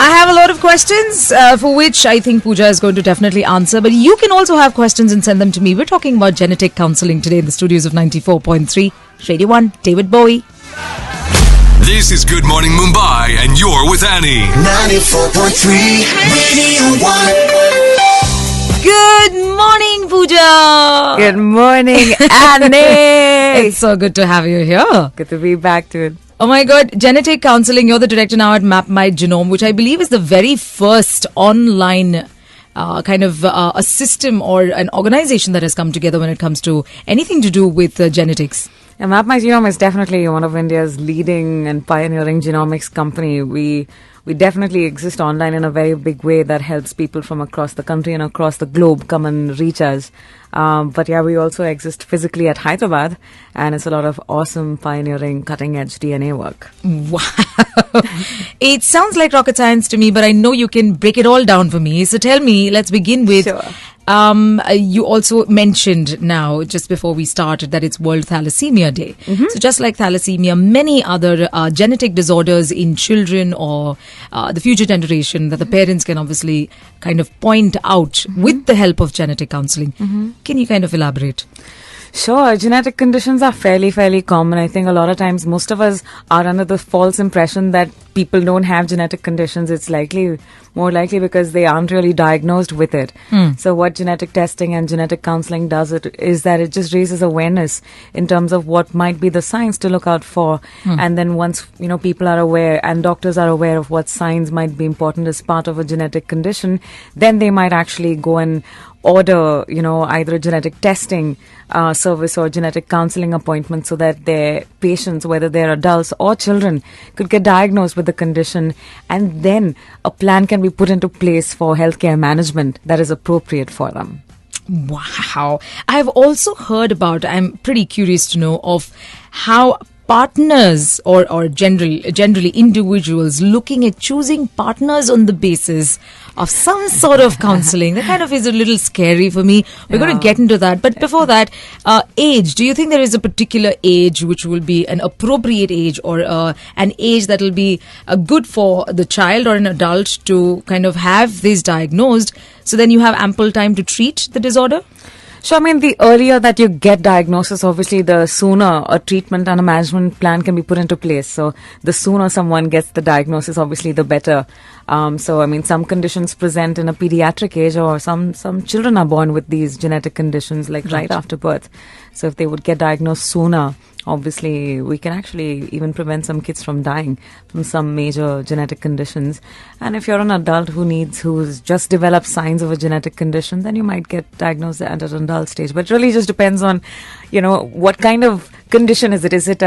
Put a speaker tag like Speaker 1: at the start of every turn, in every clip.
Speaker 1: I have a lot of questions for which I think Pooja is going to definitely answer. But you can also have questions and send them to me. We're talking about genetic counseling today in the studios of 94.3 Radio 1. David Bowie.
Speaker 2: This is Good Morning Mumbai and you're with Annie.
Speaker 3: 94.3 Radio 1.
Speaker 1: Good morning, Pooja.
Speaker 4: Good morning, Annie.
Speaker 1: It's so good to have you here.
Speaker 4: Good to be back, dude.
Speaker 1: Oh my God, Genetic Counseling. You're the director now at Mapmygenome, which I believe is the very first online a system or an organization that has come together when it comes to anything to do with genetics.
Speaker 4: Yeah, Mapmygenome is definitely one of India's leading and pioneering genomics company. We definitely exist online in a very big way that helps people from across the country and across the globe come and reach us. But yeah, we also exist physically at Hyderabad, and it's a lot of awesome, pioneering, cutting-edge DNA work.
Speaker 1: Wow. It sounds like rocket science to me, but I know you can break it all down for me. So tell me, let's begin with...
Speaker 4: Sure.
Speaker 1: You also mentioned now, just before we started, that it's World Thalassemia Day. Mm-hmm. So just like thalassemia, many other genetic disorders in children or the future generation that the parents can obviously kind of point out with the help of genetic counseling. Can you kind of elaborate?
Speaker 4: Sure. Genetic conditions are fairly common. I think a lot of times most of us are under the false impression that people don't have genetic conditions. It's more likely because they aren't really diagnosed with it. So what genetic testing and genetic counseling does is that it just raises awareness in terms of what might be the signs to look out for. And then once, people are aware and doctors are aware of what signs might be important as part of a genetic condition, then they might actually go and order, either a genetic testing service or genetic counseling appointment so that their patients, whether they're adults or children, could get diagnosed with the condition, and then a plan can be put into place for healthcare management that is appropriate for them.
Speaker 1: Wow. I've also heard about, I'm pretty curious to know, of how partners or generally individuals looking at choosing partners on the basis of some sort of counseling. That kind of is a little scary for me. We're going to get into that. But before that, age. Do you think there is a particular age which will be an appropriate age or an age that will be good for the child or an adult to kind of have this diagnosed, so then you have ample time to treat the disorder?
Speaker 4: So, the earlier that you get diagnosis, obviously, the sooner a treatment and a management plan can be put into place. So, the sooner someone gets the diagnosis, obviously, the better. Some conditions present in a pediatric age, or some children are born with these genetic conditions, right after birth. So, if they would get diagnosed sooner, obviously, we can actually even prevent some kids from dying from some major genetic conditions. And if you're an adult who's just developed signs of a genetic condition, then you might get diagnosed at an adult stage. But it really just depends on, what kind of condition is it? Is it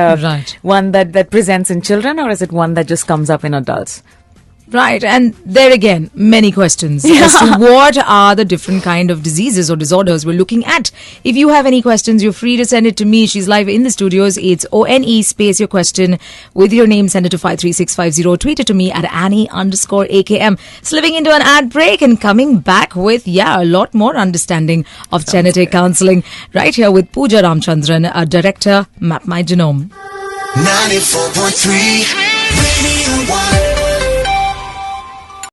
Speaker 4: one that presents in children, or is it one that just comes up in adults?
Speaker 1: Right, and there again, many questions as to what are the different kind of diseases or disorders we're looking at. If you have any questions, you're free to send it to me. She's live in the studios. It's ONE space your question with your name. Send it to 53650. Tweet it to me at Annie_AKM. Slipping into an ad break and coming back with, a lot more understanding of genetic counseling. Right here with Pooja Ramchandran, a director, Mapmygenome.
Speaker 3: 94.3 Radio 1.